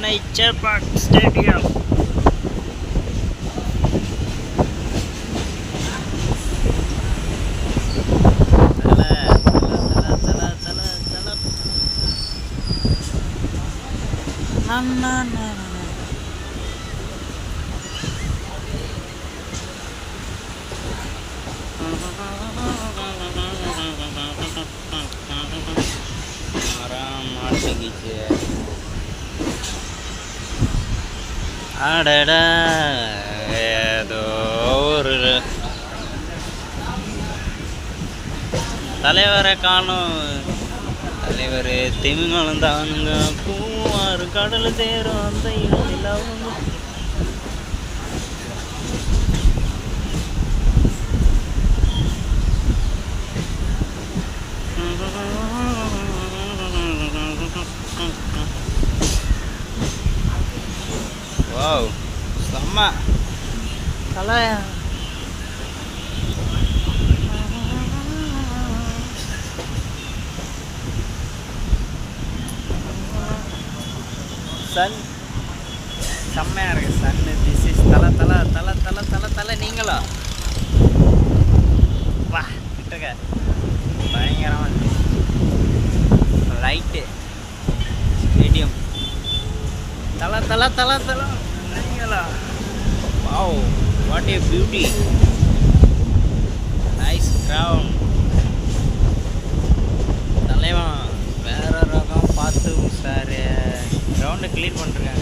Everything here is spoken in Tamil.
சென்னை சேப்பாக் ஸ்டேடியம். அடடா ஏதோ ஒரு தலைவரை காணும். தலைவர் திமிங்கலம் தானுங்க பூவாறு கடல் தேரும் அந்த இடத்தில் அவங்க வாவ் செம்ம தலை. சன் செம்மையாக இருக்கு. சன்னு திஸ் இஸ் தலை தலை தலை தலை தலை தலை. நீங்களா வா கிட்டக்க பயங்கரமாக லைட்டு ஸ்டேடியம் தலை தலை தலை தலை. நீங்களா wow what A beauty. Nice ground. தலைவன் வேற ரகம் பார்த்து சார் கிரவுண்டை க்ளீன் பண்ணிருக்காங்க.